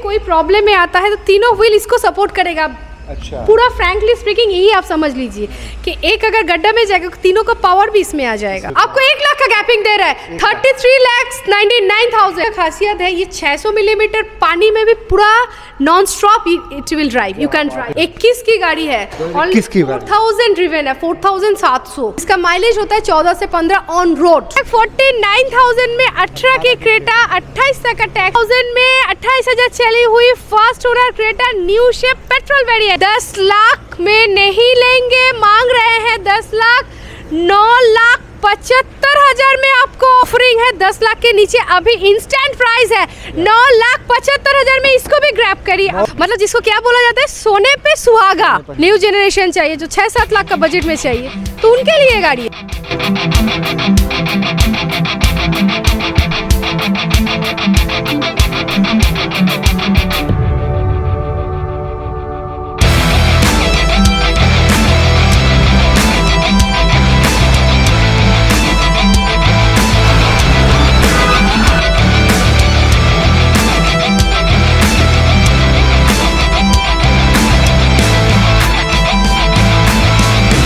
कोई प्रॉब्लम में आता है तो तीनों व्हील इसको सपोर्ट करेगा। अच्छा, पूरा फ्रैंकली स्पीकिंग यही आप समझ लीजिए कि एक अगर गड्ढा में जाएगा तीनों का पावर भी इसमें आ जाएगा। आपको 1 लाख का गैपिंग दे रहा है, 33,99,000 खासियत है। ये 600 मिलीमीटर पानी में भी पूरा non stop it will drive, you can drive. 21 की गाड़ी है, 21 की गाड़ी, 4000 ड्रिवन है, 4700। इसका माइलेज होता है 14 से 15 ऑन रोड। 49,000 में 18 की क्रेटा, 28 तक का टैक्स, 1000 में 28,000 चली हुई fast owner Creta new shape petrol variant. 10 lakh में नहीं लेंगे, मांग रहे हैं 10 लाख, 9,75,000 में आपको ऑफरिंग है। 10 लाख के नीचे अभी इंस्टेंट प्राइस है, 9,75,000 में इसको भी ग्रैब करिए। मतलब जिसको क्या बोला जाता है, सोने पे सुहागा। न्यू जनरेशन चाहिए जो 6-7 लाख का बजट में चाहिए, तो उनके लिए गाड़ी है।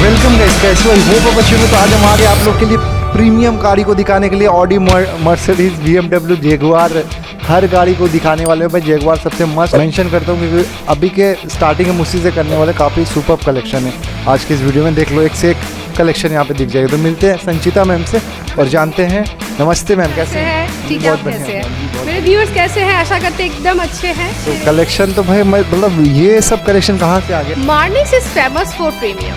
वेलकम गाइस, कैसे हो? होप बच्चों में तो आज हम आ गए आप लोग के लिए प्रीमियम गाड़ी को दिखाने के लिए। ऑडी, मर्सिडीज, BMW, जगुआर, हर गाड़ी को दिखाने वाले हैं। मैं जगुआर सबसे मस्त मेंशन करता हूँ क्योंकि अभी के स्टार्टिंग हम उसी से करने वाले। काफ़ी सुपर कलेक्शन है आज की इस वीडियो में, देख लो एक से एक कलेक्शन यहाँ पे दिख जाएगा। तो मिलते हैं संचिता मैम से और जानते हैं। नमस्ते मैम, कैसे हैं? ठीक है, आप कैसे हैं? मेरे व्यूअर्स कैसे हैं? आशा करते हैं एकदम अच्छे हैं। तो कलेक्शन तो भाई मतलब ये सब कलेक्शन कहाँ से आ गया? मार्निक्स इज फेमस फॉर प्रीमियम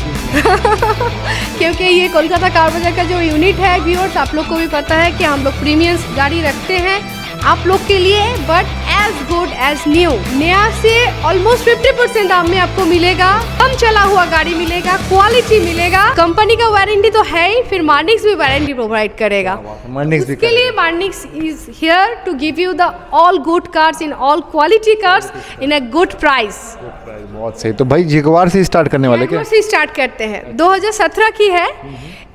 क्योंकि ये कोलकाता कार बाजार का जो यूनिट है, व्यूअर्स आप लोग को भी पता है कि हम लोग प्रीमियम गाड़ी रखते हैं आप लोग के लिए, but as good as new. नया से ऑलमोस्ट 50% दाम में आपको मिलेगा, कम चला हुआ गाड़ी मिलेगा, क्वालिटी मिलेगा। कंपनी का वारंटी तो है ही, फिर मार्निक्स भी वारंटी प्रोवाइड करेगा। मार्निक्स भी उसके लिए Marnix is here to give you the all good cars in all quality cars in a good price. बहुत सही। तो भाई जगुआर से स्टार्ट करने वाले क्या? से स्टार्ट करते हैं। 2017 की है,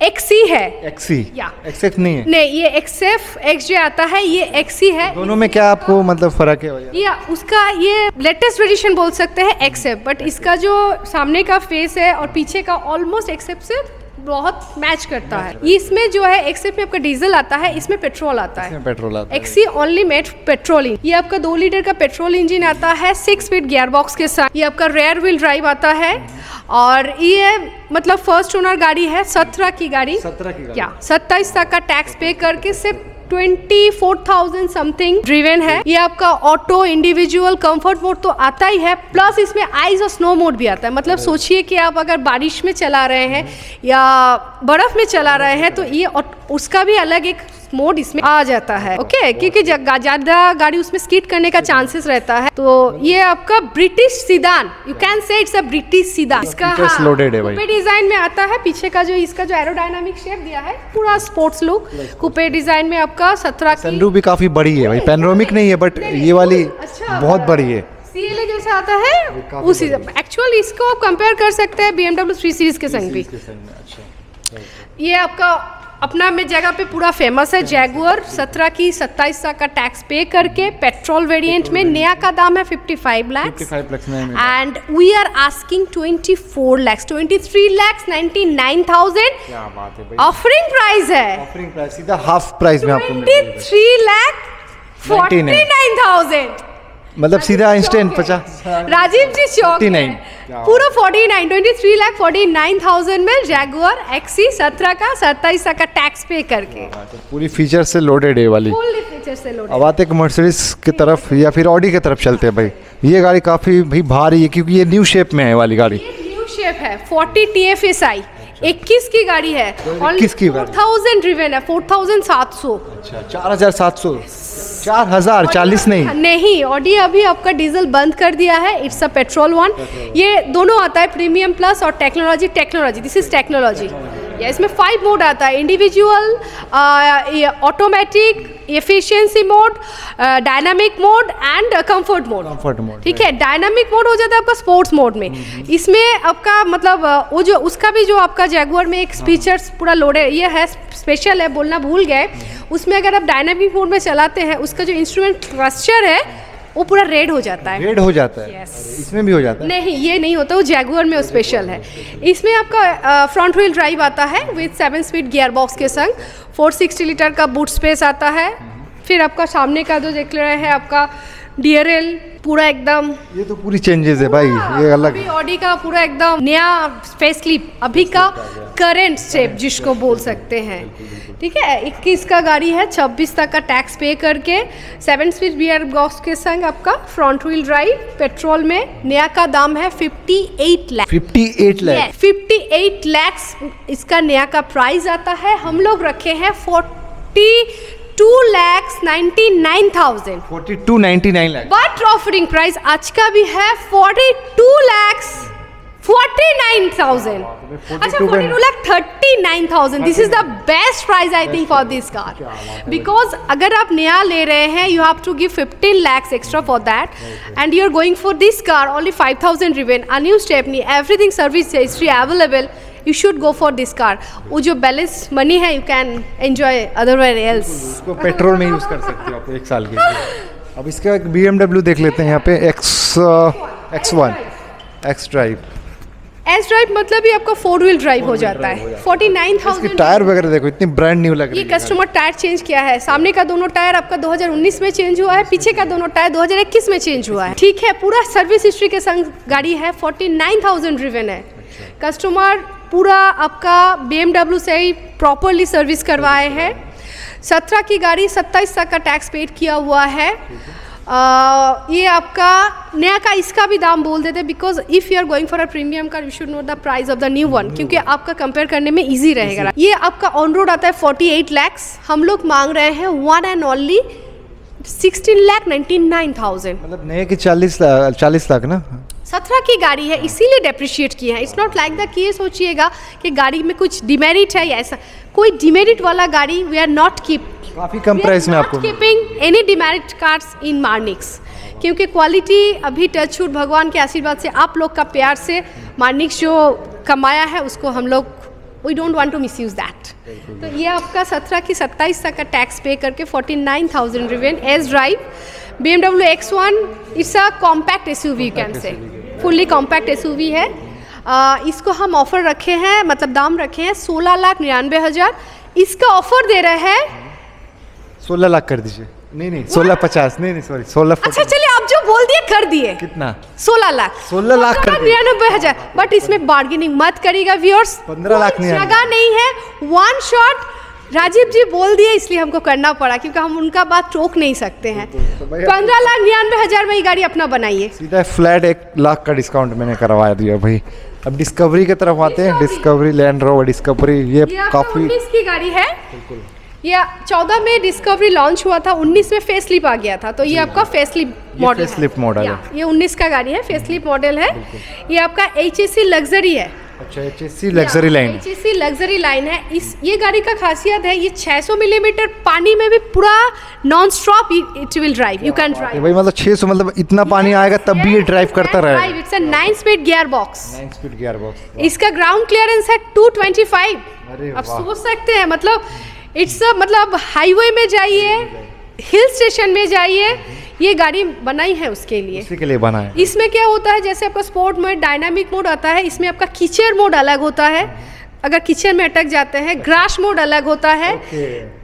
XC है। XC या XF नहीं है? नहीं, ये XF XJ आता है, ये XC है। दोनों में क्या आपको मतलब फर्क है? या उसका ये लेटेस्ट एडिशन बोल सकते हैं XF, बट इसका जो सामने का फेस है और पीछे का ऑलमोस्ट XF से बहुत मैच करता है। इसमें जो है XF में आपका डीजल आता है, इसमें पेट्रोल आता है। पेट्रोल आता है। XC only made petrol. ये आपका 2 लीटर का पेट्रोल इंजन आता है 6 स्पीड गियर बॉक्स के साथ। ये आपका रेयर व्हील ड्राइव आता है और ये मतलब फर्स्ट ओनर गाड़ी है। 17 की गाड़ी, 17 की गाड़ी, क्या 27 तक का टैक्स पे करके सिर्फ 24,000 समथिंग ड्रिवन है। ये आपका ऑटो, इंडिविजुअल, कंफर्ट मोड तो आता ही है, प्लस इसमें आइस और स्नो मोड भी आता है। मतलब सोचिए कि आप अगर बारिश में चला रहे हैं या बर्फ में चला रहे हैं तो ये उसका भी अलग एक मोड इसमें आ जाता है। ओके, क्योंकि ज्यादा गाड़ी उसमें स्किड करने का चांसेस रहता है। तो ये आपका British sedan, you can say it's a British sedan. इसका लोडेड है भाई, कूपे डिजाइन में आता है। पीछे का जो इसका जो एरोडायनामिक शेप दिया है, पूरा स्पोर्ट्स लुक कूपे डिजाइन में आपका 17 की। सनरूफ भी काफी बड़ी है भाई, पैनोरामिक नहीं है बट ये वाली बहुत बड़ी है। CLA जैसा आता है उसी एक्चुअली इसको आप कंपेयर कर सकते हैं BMW 3 सीरीज के संग भी। ये आपका अपना में जगह पे पूरा फेमस है जैगुआर। 17 की 27 का टैक्स पे करके पेट्रोल वेरिएंट में नया का दाम है 55 lakh and we are asking 24 lakh, 23,99,000। क्या बात है भाई, ऑफरिंग प्राइस है। ऑफरिंग प्राइस सीधा हाफ प्राइस में आपको 23,49,000 मतलब सीधा इंस्टेंट 50। राजीव जी चौक 49 पूरा 49, 23,49,000 में जैगुआर XC 17 का 27 का टैक्स पे करके तो पूरी फीचर से लोडेड है वाली। फुल फीचर से लोडेड। अब आते हैं मर्सिडीज की तरफ या फिर ऑडी की तरफ चलते हैं भाई। ये गाड़ी काफी भाई भारी है क्योंकि ये न्यू शेप में है वाली गाड़ी। ये न्यू शेप है, 40 TFSI 21 की गाड़ी है, 21 की गाड़ी, 4,000 ड्रिवन है, 4,700। अच्छा 4,700, 4,040 नहीं। ऑडी अभी आपका डीजल बंद कर दिया है, इट्स अ पेट्रोल वन। ये दोनों आता है, प्रीमियम प्लस और टेक्नोलॉजी। This is technology. इसमें 5 मोड आता है, individual, automatic, efficiency mode, dynamic mode and comfort mode. ठीक है, डायनामिक मोड हो जाता है आपका स्पोर्ट्स मोड में। इसमें आपका मतलब वो जो उसका भी जो आपका जैगुआर में एक फीचर्स पूरा लोडेड ये है, स्पेशल है, बोलना भूल गए। उसमें अगर आप डायनामिक मोड में चलाते हैं, उसका जो इंस्ट्रूमेंट क्लस्टर है वो पूरा रेड हो जाता है। रेड हो जाता है? Yes. इसमें भी हो जाता है? नहीं, ये नहीं होता, वो जैगुआर में स्पेशल है। इसमें आपका फ्रंट व्हील ड्राइव आता है विद 7 स्पीड गियर बॉक्स के संग, 460 लीटर का बूट स्पेस आता है। फिर आपका सामने का जो देख रहे हैं आपका DRL पूरा एकदम, ये तो पूरी चेंजेस है भाई, ये अलग अभी ऑडी का पूरा एकदम नया फेसलिप, अभी का करंट स्टेप जिसको बोल सकते हैं। ठीक है, 21 का गाड़ी है, 26 तक का टैक्स पे करके 7 स्पीड गियर बॉक्स के संग आपका फ्रंट व्हील ड्राइव पेट्रोल में। नया का दाम है 58 लाख। 58 लाख? 58 लाख इसका नया का प्राइस आता है। हम लोग रखे हैं 42,99,000। 42.99 लाख। बट ऑफरिंग प्राइस आज का भी है 42,49,000। अच्छा, 42,39,000। This is the best price I think for this car, because अगर आप नया ले रहे हैं you have to give 15 lakhs extra for that, and you are going for this car only 5,000 driven, a new stepney, everything service history available. You should go for this car. वो जो balance money है you can enjoy otherwhere else. इसको petrol में use कर सकते हो आप 1 साल के लिए। अब इसका एक BMW देख लेते हैं यहाँ पे, X1 X drive. S drive मतलब ही आपका 4 व्हील ड्राइव हो जाता है। 49,000। इसके टायर वगैरह देखो, इतनी ब्रांड न्यू लग रही ये है। कस्टमर टायर चेंज किया है। सामने का दोनों टायर आपका 2019 में चेंज हुआ है, पीछे का दोनों टायर 2021 में चेंज हुआ है। ठीक है, पूरा सर्विस हिस्ट्री के संग गाड़ी है, 49,000 ड्रिवन है। कस्टमर पूरा आपका BMW से ही प्रॉपरली सर्विस करवाए हैं। 17 की गाड़ी, 27 तक का टैक्स पेड किया हुआ है। ये आपका नया का इसका भी दाम बोल देते, because if you are going for a premium car you should know the price of the new one, क्योंकि आपका कंपेयर करने में इजी रहेगा। ये आपका ऑन रोड आता है 48 lakhs, हम लोग मांग रहे हैं 1 and only 16,99,000। मतलब नए के 40 लाख ना? 17 की गाड़ी है, इसीलिए डेप्रिशिएट किया है। इट्स नॉट लाइक द कि ये सोचिएगा कि गाड़ी में कुछ डिमेरिट है या ऐसा, कोई डिमेरिट वाला गाड़ी वी आर नॉट कीप, काफ़ी कम प्राइस में आपको कीपिंग एनी डिमेरिट कार्स इन मार्निक्स, क्योंकि क्वालिटी अभी टचवुड भगवान के आशीर्वाद से, आप लोग का प्यार से मार्निक्स जो कमाया है उसको हम लोग we don't want to misuse that. तो ये आपका 17 की 27 तक का टैक्स पे करके 49,000 riven S drive BMW X1। It's a compact SUV you can say, fully compact SUV है। इसको हम ऑफर रखे हैं, मतलब दाम रखे हैं 16,99,000। इसका ऑफर दे रहे हैं 16 लाख कर दीजिए। नहीं 16,50, नहीं सॉरी 16। अच्छा चलिए, आप जो बोल दिए कर दिए। कितना? 16 लाख। 16 लाख कर दिए। 99,000। बट इसमें बार्गेनिंग मत करिएगा व्यूअर्स, 15 लाख नहीं जगह नहीं है। वन शॉट राजीव जी बोल दिए इसलिए हमको करना पड़ा, क्योंकि हम उनका बात टोक नहीं सकते हैं। 15,99,000 में ये गाड़ी अपना बनाइए। सीधा फ्लैट 1 लाख का डिस्काउंट मैंने करवा दिया भाई। अब डिस्कवरी की तरफ आते हैं। डिस्कवरी, लैंड रोवर डिस्कवरी, ये काफ़ी 19 की गाड़ी है। ये 14 में डिस्कवरी लॉन्च हुआ था, 19 में फेसलिप आ गया था, तो ये आपका फेसलिप मॉडल है। फेसलिप मॉडल है। ये 19 का गाड़ी है, फेसलिप मॉडल है। ये आपका HSC लग्जरी है। अच्छा, HSC luxury line. HSC luxury line है। ये गाड़ी का खासियत है, ये 600 मिलीमीटर पानी में भी पूरा non stop it will drive, you can drive भाई। मतलब 600, मतलब इतना पानी आएगा तब भी ये ड्राइव करता रहेगा। It's a 9 speed gear box. 9 speed gear box. इसका ग्राउंड क्लियरेंस है 225। अरे आप वाह। सोच सकते हैं, मतलब इट्स मतलब हाईवे में जाइए, हिल स्टेशन में जाइए, ये गाड़ी बनाई है उसके लिए। उसी के लिए बना है। इसमें क्या होता है, जैसे आपका स्पोर्ट मोड, डायनामिक मोड आता है, इसमें आपका कीचड़ मोड अलग होता है, अगर किचन में अटक जाते हैं। ग्रास मोड अलग होता है।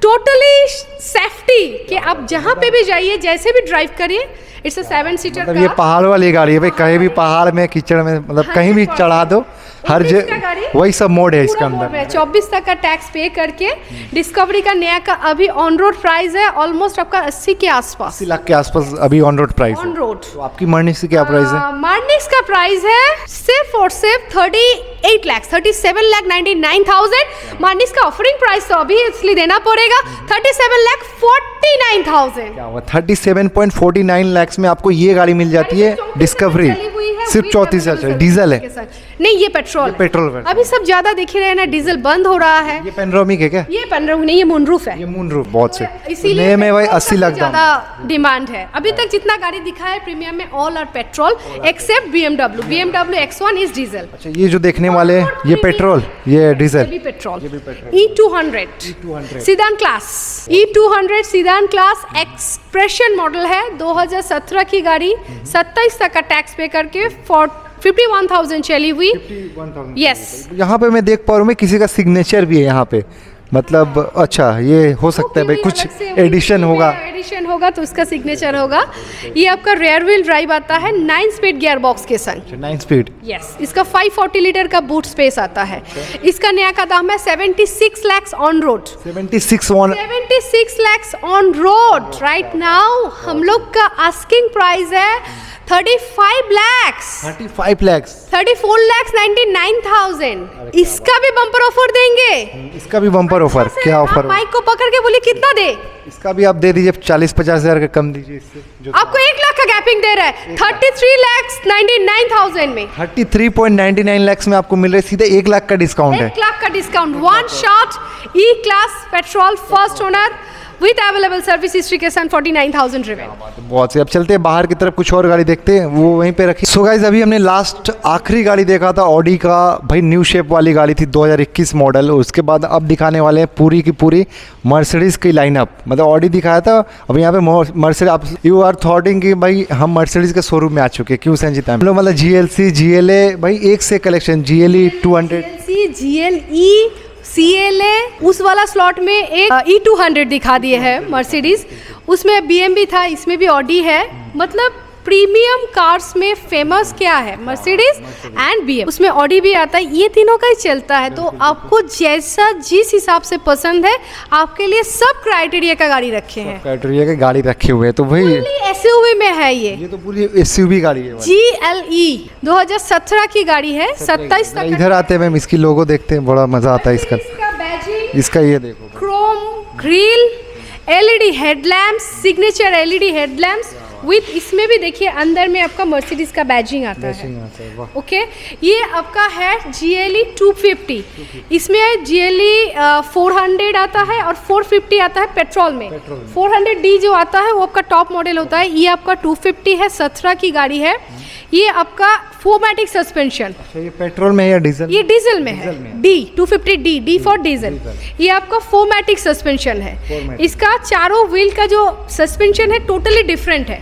टोटली सेफ्टी कि आप जहाँ पे भी जाइए, जैसे भी ड्राइव करिए। इट्स अ 7 सीटर मतलब ये पहाड़ वाली गाड़ी है भाई, कहीं भी पहाड़ में, कीचड़ में, मतलब कहीं भी चढ़ा दो, हर जगह वही सब मोड है इसके अंदर। 24 तक का टैक्स पे करके डिस्कवरी का नया का अभी ऑन रोड प्राइस है ऑलमोस्ट आपका 80 के आसपास, 80 लाख के आसपास अभी ऑन रोड प्राइस है। On road. तो आपकी मार्निक्स की क्या प्राइस है? मार्निक्स का प्राइस है सिर्फ और सिर्फ 38 लाख, 37,99,000। मार्निक्स का ऑफरिंग प्राइस तो अभी इसलिए देना पड़ेगा 37,49,000। क्या हुआ? 37.49 लाख में आपको ये गाड़ी मिल जाती है डिस्कवरी, सिर्फ 34,000 डीजल है। नहीं ये पेट्रोल ये पेट्रोल वर्जन। अभी सब ज्यादा देख ही रहे हैं ना, डीजल बंद हो रहा है। ये पेनोरामिक है क्या? ये पेनोरामिक नहीं, ये मूनरूफ है। ये मूनरूफ बहुत से इसीलिए नए में भाई पेट्रोल 80 लाख सबसे दाम। ज्यादा डिमांड है। अभी तक जितना गाड़ी दिखा है प्रीमियम में all are petrol except BMW। BMW X1 is diesel. अच्छा ये जो देखने वाले हैं ये पेट्रोल, ये डीजल। भी petrol. E200 sedan class, E200 sedan class expression model है, 2017 की गाड़ी, 27 तक का टैक्स पे करके 51,000 चली हुई। यस, यहाँ पे मैं देख पा रहा हूँ मैं किसी का सिग्नेचर भी है यहाँ पे, मतलब अच्छा ये हो सकता है भाई कुछ एडिशन होगा। एडिशन होगा तो उसका सिग्नेचर होगा। ये आपका रेयर व्हील ड्राइव आता है 9 स्पीड गियर बॉक्स के संग। 9 स्पीड। यस, इसका 540 लीटर का बूट स्पेस आता है। इसका नया का दाम है 76 lakh on road. 76 lakh on road right now. हम लोग का आस्किंग प्राइस है 35 lakhs। 34 lakhs 99,000। इसका भी बम्पर ऑफर देंगे। इसका भी बम्पर ऑफर, क्या ऑफर? माइक को पकड़ के बोलिए कितना दे। इसका भी आप दे दीजिए 40-50 हज़ार का कम दीजिए इससे जो आपको 1 लाख का गैपिंग दे रहा है 33 lakhs 99,000 में। 33.99 लाख में आपको मिल रहा है, सीधे 1 लाख का डिस्काउंट है। 1 लाख का discount, one shot E class petrol first owner with available service history के साथ 49,000 ड्रिवन। बहुत से। अब चलते हैं बाहर की तरफ, कुछ और गाड़ी देखते हैं, वो वहीं पे रखी। सो गाइस अभी हमने लास्ट आखिरी गाड़ी देखा था ऑडी का, भाई न्यू शेप वाली गाड़ी थी 2021 मॉडल। उसके बाद अब दिखाने वाले हैं पूरी की पूरी मर्सिडीज़ की लाइनअप। मतलब ऑडी दिखाया था, अब यहाँ पे मर्सिडीज। आप यू आर थॉटिंग कि भाई हम मर्सिडीज़ के शोरूम में आ चुके हैं, क्यों संजीत? हम लोग मतलब GLC GLA भाई एक से कलेक्शन, GLE 200 GLE CLA उस वाला स्लॉट में एक E200 दिखा दिए है मर्सिडीज। उसमें BM था, इसमें भी ऑडी है। मतलब प्रीमियम कार्स में फेमस क्या है? Mercedes and BM। उसमें ऑडी भी आता है, ये तीनों का ही चलता है। तो आपको जैसा जिस हिसाब से पसंद है, आपके लिए सब क्राइटेरिया का गाड़ी रखे हैं। क्राइटेरिया की गाड़ी रखे हुए हैं। तो भाई SUV में है ये तो पूरी SUV गाड़ी है। GLE 2017 की गाड़ी है, 27 तक। इधर आते हैं मैम, इसकी लोगो देखते हैं, बड़ा मजा आता है इसका। इसका ये देखो, Chrome grill, LED headlamps, signature LED headlamps with, इसमें भी देखिए अंदर में आपका मर्सिडीज का बैजिंग आता है। ओके, ये आपका है GLE 250। इसमें GLE 400 आता है और 450 आता है पेट्रोल में। 400D जो आता है वो आपका टॉप मॉडल होता है। ये आपका 250 है, 17 की गाड़ी है। ये आपका 4मैटिक सस्पेंशन। ये पेट्रोल में है या डीजल? ये डीजल में है। D for diesel. ये आपका 4मैटिक सस्पेंशन है। इसका चारों व्हील का जो सस्पेंशन है टोटली डिफरेंट है।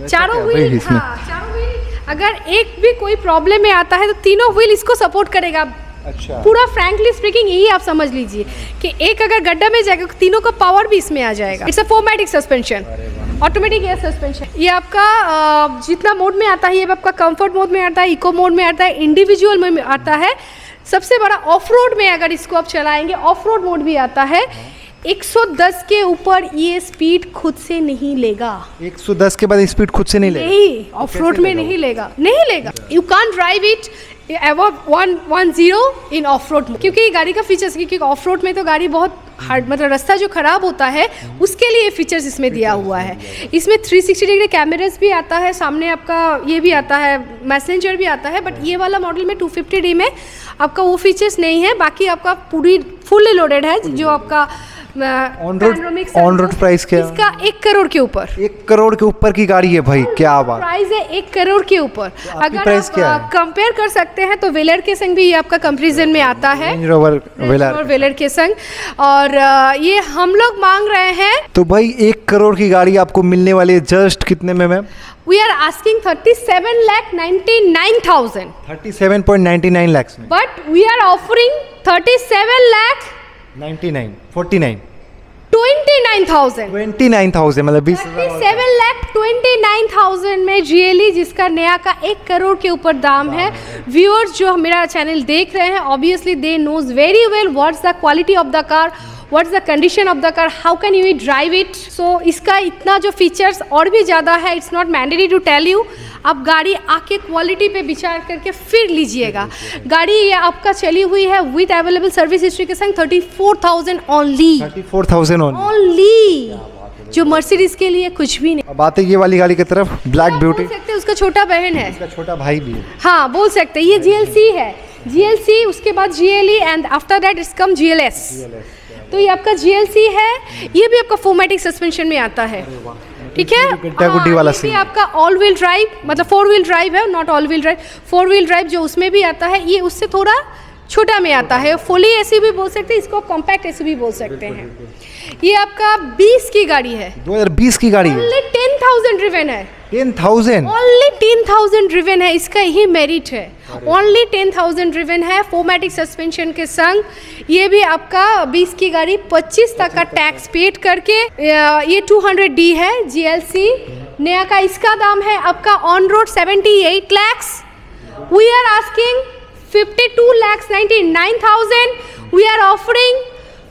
चारों व्हील, हाँ, चारों व्हील अगर एक भी कोई प्रॉब्लम में आता है तो तीनों व्हील इसको सपोर्ट करेगा। अच्छा। पूरा फ्रैंकली स्पीकिंग यही आप समझ लीजिए कि एक अगर गड्ढा में जाएगा तीनों का पावर भी इसमें आ जाएगा। इट्स अ 4मैटिक सस्पेंशन, ऑटोमेटिक एयर सस्पेंशन। ये आपका जितना मोड में आता है, ये आपका कंफर्ट मोड में आता है, इको मोड में आता है, इंडिविजुअल में आता है। सबसे बड़ा ऑफ रोड में अगर इसको आप चलाएंगे, ऑफ रोड मोड भी आता है। 110 के ऊपर ये स्पीड खुद से नहीं लेगा। 110 के बाद स्पीड खुद से नहीं लेगा? नहीं, ऑफ रोड में नहीं लेगा। You can't drive it above 110 in of road, क्योंकि गाड़ी का फीचर्स, क्योंकि ऑफ रोड में तो गाड़ी बहुत हार्ड, मतलब रास्ता जो खराब होता है उसके लिए फीचर्स इसमें दिया हुआ है। इसमें 360 डिग्री कैमरास भी आता है, सामने आपका ये भी आता है, मैसेंजर भी आता है। बट ये वाला मॉडल में 250D में आपका वो फीचर्स नहीं है। बाकी आपका पूरी फुल लोडेड है। जो आपका ऑन रोड प्राइस क्या है इसका? 1 करोड़ के ऊपर। 1 करोड़ के ऊपर की गाड़ी है भाई, क्या बात। प्राइस है 1 करोड़ के ऊपर। अगर प्राइस क्या है? कंपेयर कर सकते हैं तो वेलर के संग भी ये आपका कंपैरिजन में आता है, रेंज रोवर वेलर के संग। और ये हम लोग मांग रहे हैं। तो भाई 1 करोड़ की गाड़ी आपको मिलने वाली है जस्ट कितने में ma'am? We are asking 37,99,000। 37.99 lakh में। But we are offering 49 29,000। 29,000 मतलब 20 37,29,000 में GLE, जिसका नया का 1 करोड़ के ऊपर दाम है। व्यूअर्स जो मेरा चैनल देख रहे हैं, obviously they knows very well what's the quality of the car, what's the condition of the car, how can you drive it. So इसका इतना जो फीचर्स और भी ज़्यादा है, it's not mandatory to tell you. आप गाड़ी आके क्वालिटी पे विचार करके फिर लीजिएगा। गाड़ी ये आपका चली हुई है विद अवेलेबल सर्विस हिस्ट्री के संग 34,000 ओनली। 34,000 ओनली जो मर्सिडीज के लिए कुछ भी नहीं। अब आते ये वाली गाड़ी की तरफ, ब्लैक ब्यूटी। बोल सकते हैं उसका छोटा बहन है, इसका छोटा भाई भी है। हाँ बोल सकते हैं। ये GLC है, GLC उसके बाद GLE and after that it's come GLS। तो ये आपका GLC है, ये भी आपका 4मैटिक सस्पेंशन में आता है, ठीक है। गड्ढा गुड्डी वाला ये भी सीन। आपका ऑल व्हील ड्राइव, मतलब 4 व्हील ड्राइव है, not all wheel drive, 4 wheel drive जो उसमें भी आता है, ये उससे थोड़ा छोटा में आता है। फुली एसी भी बोल सकते हैं इसको, कॉम्पैक्ट एसी भी बोल सकते हैं। ये आपका 20 की गाड़ी है, 2020 की गाड़ी है। ओनली 10,000 ड्रिवन है, 10,000। ओनली 10,000 ड्रिवन है, इसका ही मेरिट है। ओनली 10,000 ड्रिवन है 4मैटिक सस्पेंशन के संग। ये भी आपका 20 की गाड़ी 25 तक का टैक्स पेड करके, ये 200D है GLC नया का। इसका दाम है आपका on road 78 lakhs, we are asking 52,99,000, we are offering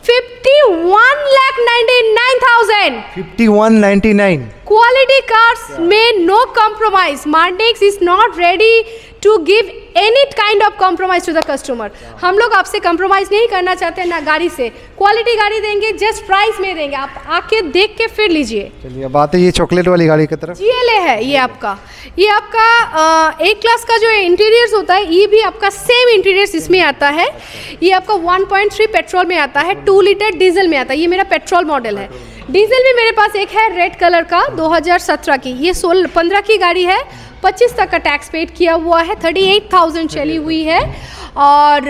51,99,000। 5199। Quality cars में no compromise. Marnix is not ready to give any kind of compromise to the customer. हम लोग आपसे compromise नहीं करना चाहते ना गाड़ी से। क्वालिटी गाड़ी देंगे, जस्ट प्राइस में देंगे, आप आके देख के फिर लीजिए। चलिए अब आते ये चॉकलेट वाली गाड़ी की तरफ। GLA है ये आपका। ये आपका A क्लास का जो इंटीरियर्स होता है, ये भी आपका सेम इंटीरियर्स इसमें आता है। ये आपका 1.3 पेट्रोल में आता है, 2 लीटर डीजल में आता है। ये मेरा पेट्रोल मॉडल है। डीजल भी मेरे पास एक है रेड कलर का 2017 की, ये 15 की गाड़ी है, 25 तक का टैक्स पेड किया हुआ है, 38,000 चली हुई है। और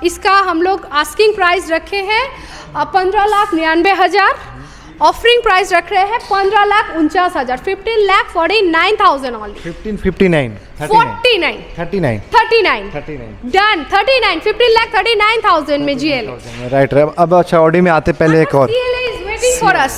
इसका हम लोग आस्किंग प्राइस रखे हैं 15,99,000, ऑफरिंग प्राइस रख रहे हैं 15,49,000, 15,49,000 ओनली। 1559 49 39 39 डन 39 15,39,000 में GLA। राइट। अब अच्छा ऑडी में आते पहले एक और, GLA is waiting for us।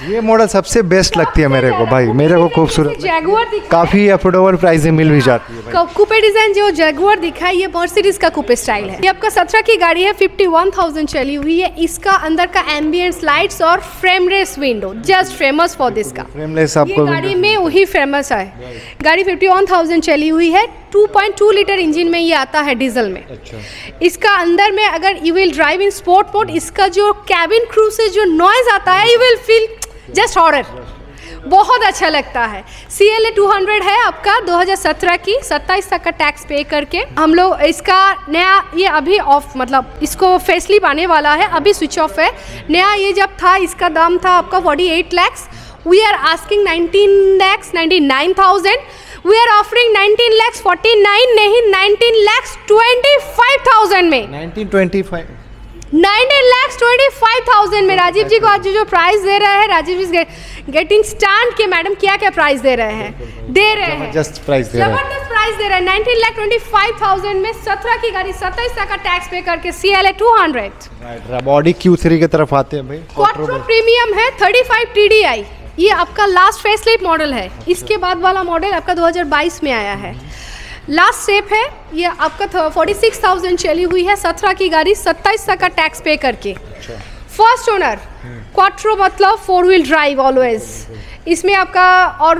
ये मॉडल सबसे बेस्ट लगती है मेरे को भाई, मेरे को खूबसूरत, जैगुआर दिखा, काफ़ी अफोर्डेबल प्राइस में मिल भी जाती है भाई। कूपे डिजाइन जो जैगुआर दिखा है, ये मर्सिडीज का कूपे स्टाइल है। ये आपका 17 की गाड़ी है, 51,000 चली हुई है। इसका अंदर का एम्बियंस लाइट्स और frameless window, just famous for this का। फ्रेमलेस ये आपको गाड़ी में वही फेमस है। गाड़ी 51,000 चली हुई है, 2.2 लीटर इंजन में ये आता है डीजल में। अच्छा। इसका अंदर में अगर you will drive in sport mode, इसका जो कैबिन क्रू से जो नॉइज आता है, you will feel just horror, बहुत अच्छा लगता है। CLA 200 है आपका 2017 की, 27 तक का टैक्स पे करके हम लोग इसका नया, ये अभी ऑफ, मतलब इसको फेसलिप आने वाला है, अभी स्विच ऑफ है। नया ये जब था, इसका दाम था आपका 48 lakhs, we are asking 19,99,000, we are offering 19,49,000 नहीं, 19,25,000 में, 19,25,000 में। राजीव जी को आज जो प्राइस दे रहे हैं, राजीव जी गेटिंग स्टैंड के मैडम क्या क्या प्राइस दे रहे हैं, जबरदस्त प्राइस दे रहे हैं, जबरदस्त प्राइस दे रहे हैं। 19,25,000 में 17 की गाड़ी 27 तक का टैक्स पे करके CLA 200। राइट। ऑडी Q3 की तरफ आते हैं भाई। क्वाट्रो प्रीमियम है 35 TDI, ये आपका लास्ट फेसलिफ्ट मॉडल है। इसके बाद वाला मॉडल आपका 2022 में आया है, लास्ट स्टेप है। ये आपका 46,000 चली हुई है, 17 की गाड़ी 27 तक का टैक्स पे करके। फर्स्ट ओनर क्वाट्रो, मतलब 4 व्हील ड्राइव ऑलवेज। इसमें आपका और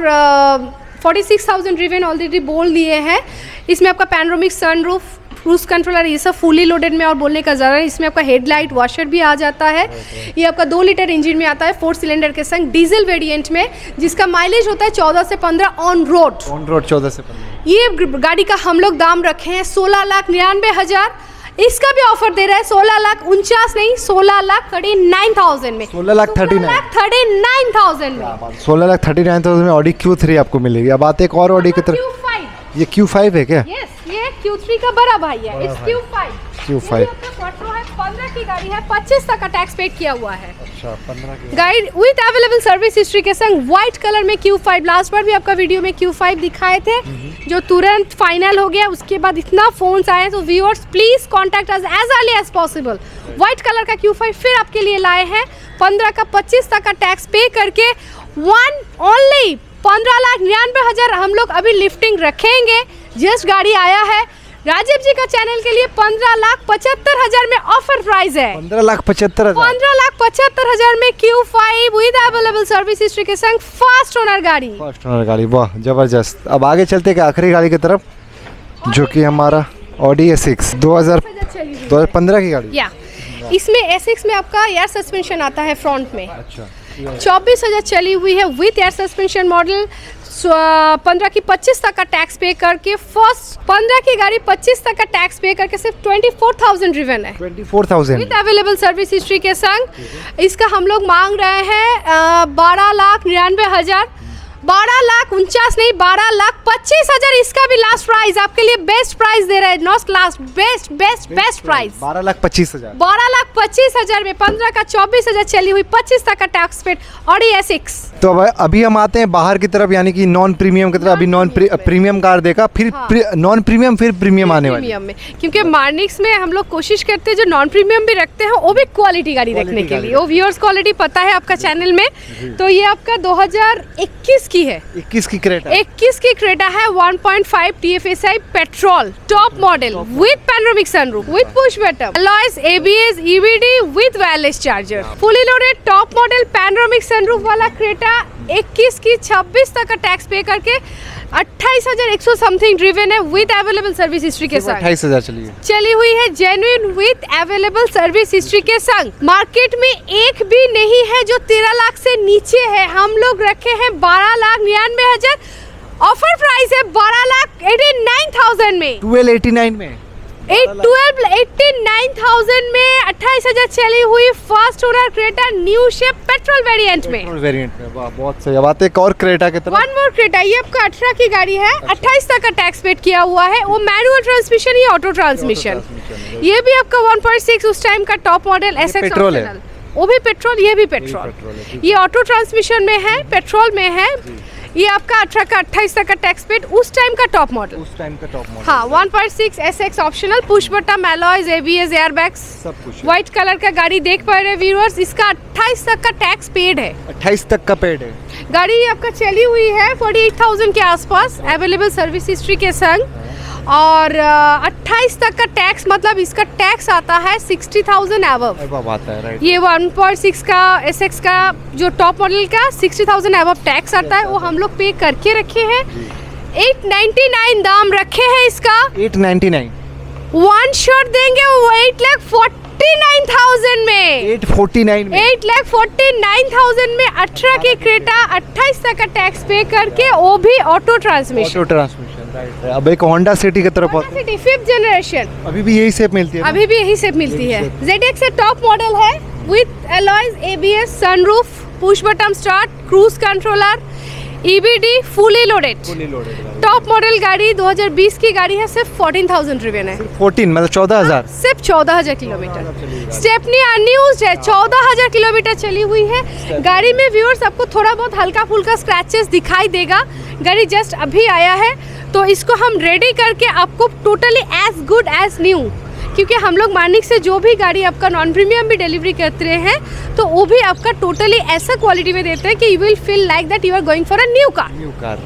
46,000 ड्रिवन ऑलरेडी बोल दिए हैं। इसमें आपका पैनोरामिक सनरूफ, क्रूज कंट्रोलर, ये सब फुली लोडेड में और बोलने का ज़रा नहीं। इसमें आपका हेडलाइट वॉशर भी आ जाता है। ये आपका 2 लीटर इंजन में आता है, 4 सिलेंडर के संग, डीजल वेरिएंट में, जिसका माइलेज होता है 14 से 15 ऑन रोड। 14 से 15। ये गाड़ी का हम लोग दाम रखे हैं 16,99,000। इसका भी ऑफर दे रहा है 16,49,000 नहीं, 16,39,000 में, 16,39,000 में, 16,39,000 में ऑडी Q3 आपको मिलेगी। अब आते एक और ऑडी की तरफ। Q5, ये Q5 है क्या? यस, ये Q3 का बड़ा भाई है, इस Q5। Q5 ये आपका क्वाट्रो है, 15 की गाड़ी है, 25 तक का टैक्स पेड किया हुआ है। अच्छा, 15 की guide with available service history के संग, व्हाइट कलर में Q5। लास्ट बार भी आपका वीडियो में Q5 दिखाए थे, जो तुरंत फाइनल हो गया। उसके बाद इतना फोन्स आए, तो viewers please contact us as early as possible. White colour का Q5 फिर आपके लिए लाए हैं, 15 का 25 तक का टैक्स पे करके, ओनली 15,99,000 हम लोग अभी लिफ्टिंग रखेंगे। जस्ट गाड़ी आया है, राजीव जी का चैनल के लिए 15,75,000 में ऑफर प्राइस है। 15,75,000 15,75,000 में Q5 with available service history के संग, फास्ट ओनर गाड़ी। फर्स्ट ओनर गाड़ी, वाह जबरदस्त। अब आगे चलते हैं आखिरी गाड़ी की तरफ, जो कि हमारा ऑडी A6 2015 की गाड़ी। या इसमें A6 में आपका एयर सस्पेंशन आता है फ्रंट में। अच्छा। 24,000 चली हुई है विथ एयर सस्पेंशन मॉडल। 15 की 25 तक का टैक्स पे करके फर्स्ट 15 की गाड़ी 25 तक का टैक्स पे करके सिर्फ 24,000 ड्रिवन है 24,000 विद अवेलेबल सर्विस हिस्ट्री के संग। इसका हम लोग मांग रहे हैं 12,99,000, 12,49,000 नहीं, 12,25,000 इसका भी लास्ट प्राइस आपके लिए बेस्ट प्राइस दे रहा है। Not last, best best best price 12,25,000 12,25,000 में 15 का 24,000 चली हुई 25 तक का टैक्स पेड ऑडी S6। तो अभी हम आते हैं बाहर की तरफ, यानी कि नॉन प्रीमियम की तरफ। अभी नॉन प्रीमियम कार देखा, फिर नॉन प्रीमियम, फिर प्रीमियम आने वाली प्रीमियम में, क्योंकि मार्निक्स में हम लोग कोशिश करते हैं जो नॉन प्रीमियम भी रखते हैं वो भी क्वालिटी गाड़ी रखने के लिए। वो व्यूअर्स क्वालिटी पता है आपका चैनल में। तो ये आपका 2021 की है, 21 की क्रेटा 21 की क्रेटा है 1.5 TFSI petrol top model with panoramic sunroof with push button alloys ABS EBD with wireless charger fully loaded top model panoramic sunroof वाला क्रेटा 21 की 26 तक का टैक्स पे करके 28,100 समथिंग ड्रिवन है विद अवेलेबल सर्विस हिस्ट्री के साथ। 28,000 चली हुई है genuine with available service history के संग। मार्केट में एक भी नहीं है जो 13 लाख से नीचे है। हम लोग रखे हैं 12,99,000, ऑफर प्राइस है 12,89,000 में, 12,89 में 12,89,000 में 28,000 चली हुई first owner Creta new shape petrol variant में। वेरिएंट में वाह, बहुत सही। अब आते हैं एक और क्रेटा की तरफ। वन मोर क्रेटा, ये आपका 18 की गाड़ी है, 28 तक का टैक्स पेड किया हुआ है। वो मैनुअल ट्रांसमिशन, ये ऑटो ट्रांसमिशन। ये भी आपका 1.6 उस टाइम का टॉप मॉडल SX पेट्रोल है, वो भी पेट्रोल, ये भी पेट्रोल। ये ऑटो ट्रांसमिशन में है, पेट्रोल में है। ये आपका 18 का 28 तक का टैक्स पेड उस टाइम का टॉप मॉडल, उस टाइम का टॉप मॉडल। हाँ 1.6 SX optional, push button alloys ABS airbags सब कुछ है। व्हाइट कलर का गाड़ी देख पा रहे हैं व्यूअर्स। इसका 28 तक का टैक्स पेड है, 28 तक का पेड है। गाड़ी आपका चली हुई है 48,000 के आसपास अवेलेबल सर्विस हिस्ट्री के संग। और 28 तक का टैक्स मतलब इसका टैक्स आता है 60,000 अबव। आता है, राइट। ये 1.6 का SX का जो टॉप मॉडल का 60,000 अबव टैक्स आता है, वो हम लोग पे करके रखे हैं। 899 दाम रखे हैं इसका। 899 वन शॉट देंगे वो 8,49,000 में, 849 में 8,49,000 में 18 की क्रेटा 28 तक का टैक्स पे करके, वो भी auto transmission. Auto transmission, right. अब एक होंडा सिटी की तरफ आते हैं। सिटी 5th जनरेशन, अभी भी यही शेप मिलती है ना? अभी भी यही शेप मिलती है। ZX से टॉप मॉडल है with alloys ABS sunroof push button start cruise controller EBD fully loaded top model गाड़ी 2020 की गाड़ी है। सिर्फ 14,000 ड्रिवन है, 14 मतलब 14,000, सिर्फ 14,000 किलोमीटर। स्टेपनी अनयूज्ड है, 14,000 किलोमीटर चली हुई है गाड़ी में। व्यूअर्स आपको थोड़ा बहुत हल्का फुल्का स्क्रैचेस दिखाई देगा, गाड़ी जस्ट अभी आया है तो इसको हम रेडी करके आपको totally as good as new, क्योंकि हम लोग मार्निक से जो भी गाड़ी आपका नॉन प्रीमियम भी डिलीवरी करते हैं तो वो भी आपका टोटली ऐसा क्वालिटी में देते हैं कि you will feel like that you are going for a new car.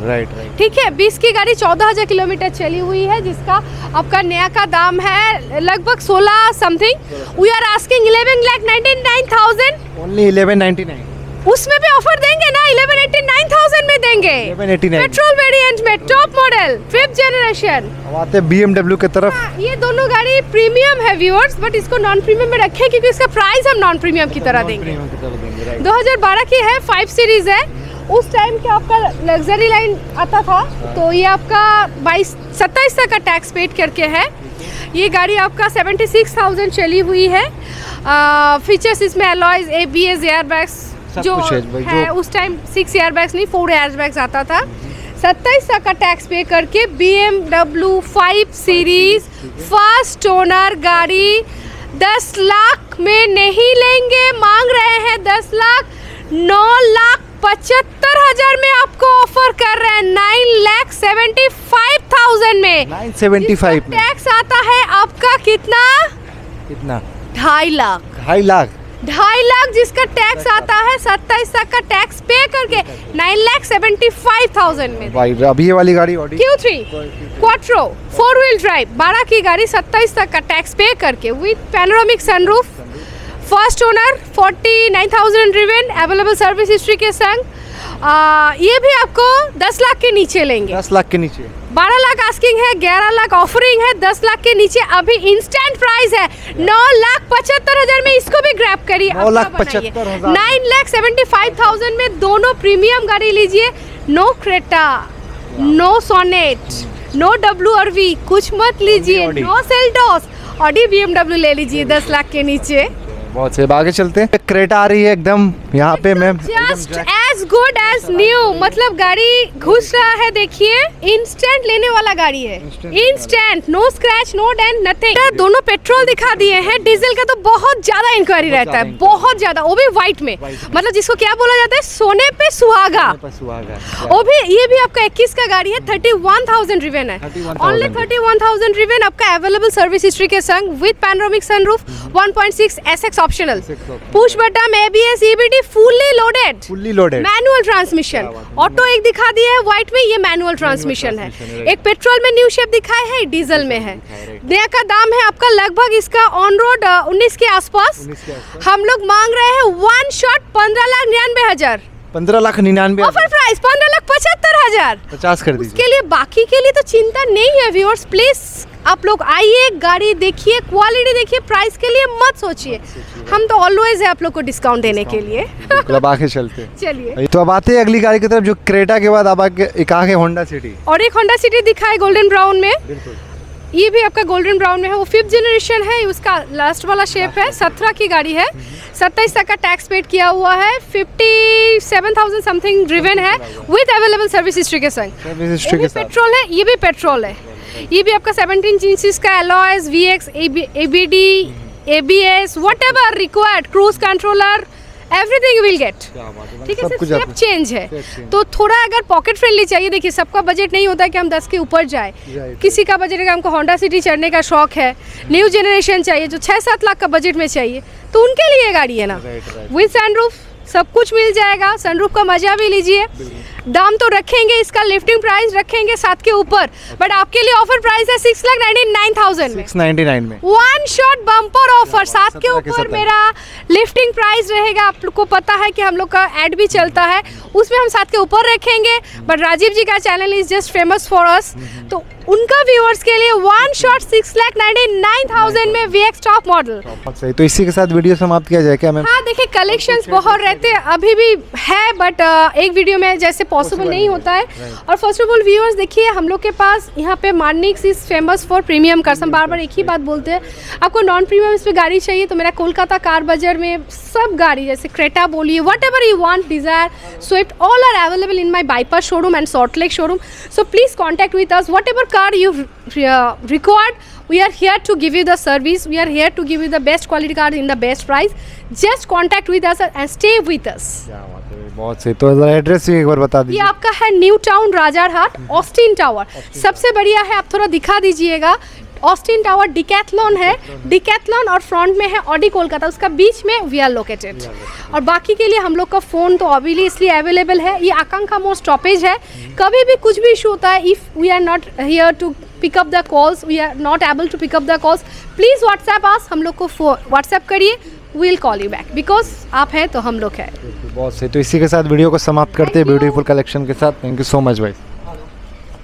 Right. ठीक है, 20 की गाड़ी 14,000 किलोमीटर चली हुई है, जिसका आपका नया का दाम है लगभग 16 something. We are asking 11,99,000, only 1199। उसमें भी ऑफर देंगे ना, 11,89,000 में देंगे। 1189 पेट्रोल वेरिएंट में टॉप मॉडल 5th जनरेशन। अब आते हैं BMW की तरफ। ये दोनों गाड़ी प्रीमियम है व्यूअर्स, बट इसको नॉन प्रीमियम में रखे क्योंकि इसका प्राइस हम नॉन प्रीमियम की तरह देंगे। 2012 की है, 5 सीरीज है। उस टाइम का आपका लग्जरी लाइन आता था, तो ये आपका 27 तक का टैक्स पेड करके है। ये गाड़ी आपका 76,000 चली हुई है। फीचर्स इसमें अलॉयज ABS एयरबैग्स जो है, उस टाइम 6 एयरबैग्स नहीं 4 एयरबैग्स आता था। 27 तक का टैक्स पे करके BMW 5 सीरीज फर्स्ट ओनर गाड़ी 10 लाख में नहीं लेंगे, मांग रहे हैं 10,09,75,000 में आपको ऑफर कर रहे हैं। 9,75,000 में 975 में टैक्स आता है आपका कितना? 2.5 लाख। 2.5 लाख जिसका टैक्स आता है 27 तक का टैक्स पे करके 9,75,000 में। भाई अभी ये वाली गाड़ी Audi Q3 quattro 4 wheel drive 12 की गाड़ी 27 तक का टैक्स पे करके with panoramic sunroof first owner 49,000 driven available service history के संग। ये भी आपको 10 लाख के नीचे लेंगे। 10 लाख के नीचे 12 लाख आस्किंग है, 11 लाख ऑफरिंग है, 10 लाख के नीचे अभी इंस्टेंट प्राइस है। 9,75,000 में इसको भी ग्रैब करिए। 9,75,000 9,75,000 में दोनों प्रीमियम गाड़ी लीजिए। No Creta, no Sonet, no WRV, कुछ मत लीजिए। Audi। No Seltos, Audi BMW ले लीजिए 10 लाख के नीचे। बहुत से आगे चलते हैं। क्रेटा आ रही है एकदम यहाँ पे ma'am, just as good as new, मतलब गाड़ी घुस रहा है, देखिए इंस्टेंट लेने वाला गाड़ी है। Instant, no scratch, no dent, nothing. दोनों पेट्रोल दिखा दिए हैं। डीजल का तो बहुत ज्यादा इंक्वायरी रहता है, बहुत ज्यादा, वो भी व्हाइट में, मतलब जिसको क्या बोला जाता है, सोने पे सुहागा। वो भी, ये भी आपका 21 का गाड़ी है, 31,000 ड्रिवन है, ओनली 31,000 ड्रिवन। आपका अवेलेबल सर्विस हिस्ट्री के संग with panoramic sunroof, 1.6 SX optional, push button, ABS, EBD, fully loaded, manual transmission. Auto एक दिखा दिया है व्हाइट में, ये मैनुअल ट्रांसमिशन है। एक पेट्रोल में न्यू शेप दिखाया है, डीजल में है। नया का दाम है आपका लगभग इसका ऑन रोड 19 के आसपास। हम लोग मांग रहे हैं वन शॉट 15,99,000। 15,99,000 offer price 15,75,000। 50 कर दीजिए। उसके लिए बाकी के लिए तो चिंता नहीं है व्यूअर्स, प्लीज आप लोग आइए, गाड़ी देखिए, क्वालिटी देखिए, प्राइस के लिए मत सोचिए। हम तो ऑलवेज है आप लोग को डिस्काउंट देने के लिए। अब आगे चलते हैं। चलिए, तो अब आते हैं अगली गाड़ी की तरफ, जो क्रेटा के बाद अब एक आगे होंडा सिटी। और एक होंडा सिटी दिखा है गोल्डन ब्राउन में। ये भी आपका गोल्डन ब्राउन में है, वो 5th जनरेशन है, उसका लास्ट वाला शेप है। 17 की गाड़ी है, 27 तक का टैक्स पेड किया हुआ है, 57,000 समथिंग ड्रिवन है विद अवेलेबल सर्विस हिस्ट्री के संग। ये भी पेट्रोल है, ये भी पेट्रोल है। ये भी आपका 17 इंचेस का alloys, VX, ABD, ABS, whatever required, cruise controller, everything you will get. ठीक है, सिर्फ स्टेप चेंज है। तो थोड़ा अगर पॉकेट फ्रेंडली चाहिए, देखिए सबका बजट नहीं होता है कि हम 10 के ऊपर जाए। किसी का बजट है कि हमको होंडा सिटी चढ़ने का शौक है, न्यू जनरेशन चाहिए, जो 6-7 लाख का बजट में चाहिए, तो उनके लिए गाड़ी है ना। विद सनरूफ सब कुछ मिल जाएगा, सनरूफ का मजा भी लीजिए। दाम तो रखेंगे, इसका लिफ्टिंग प्राइस रखेंगे 7 के ऊपर, बट आपके लिए ऑफर प्राइस है 6,99,000 में। 699 में वन शॉट बम्पर ऑफर 7 के ऊपर मेरा लिफ्टिंग प्राइस रहेगा। आप लोग को पता है कि हम लोग का एड भी चलता है, उसमें हम 7 के ऊपर रखेंगे, बट राजीव जी का channel is just famous for us, तो उनका व्यूअर्स के लिए वन शॉट 6,99,000 में VX टॉप मॉडल। सही, तो इसी के साथ वीडियो समाप्त किया जाए क्या मैम? हाँ, देखिए कलेक्शंस बहुत रहते हैं, अभी भी है, बट एक वीडियो में जैसे पॉसिबल नहीं होता है। और फर्स्ट ऑफ ऑल व्यूअर्स देखिए, हम लोग के पास यहाँ पे Marnix is famous for premium cars. हम बार बार एक ही बात बोलते हैं, आपको नॉन प्रीमियम इस पे गाड़ी चाहिए तो मेरा कोलकाता कार बाजार में सब गाड़ी, जैसे क्रेटा बोलिए, whatever you want, Dzire, Swift, all are available in my bypass showroom and Salt Lake showroom. So please contact with us, whatever car you required, we are here to give you the service, we are here to give you the best quality car in the best price. Just contact with us and stay with us. बहुत सही, तो address एक बार बता दीजिए। ये आपका है new town Rajarhat, Austin tower. सबसे बढ़िया है, आप थोड़ा दिखा दीजिएगा। ऑस्टिन टावर डिकैथलॉन है, डिकैथलॉन और फ्रंट में है ऑडी कोलकाता, उसका बीच में वी आर लोकेटेड। और बाकी के लिए हम लोग का फ़ोन तो अभी इसलिए अवेलेबल है, ये आकांक्षा मोड़ स्टॉपेज है। कभी भी कुछ भी इशू होता है, if we are not here to pick up the calls, we are not able to pick up the calls, please WhatsApp us, हम लोग को व्हाट्सएप करिए, will call you back, because आप हैं तो हम लोग हैं। बहुत सही, तो इसी के साथ वीडियो को समाप्त करते हैं ब्यूटीफुल कलेक्शन के साथ। थैंक यू सो मच भाई।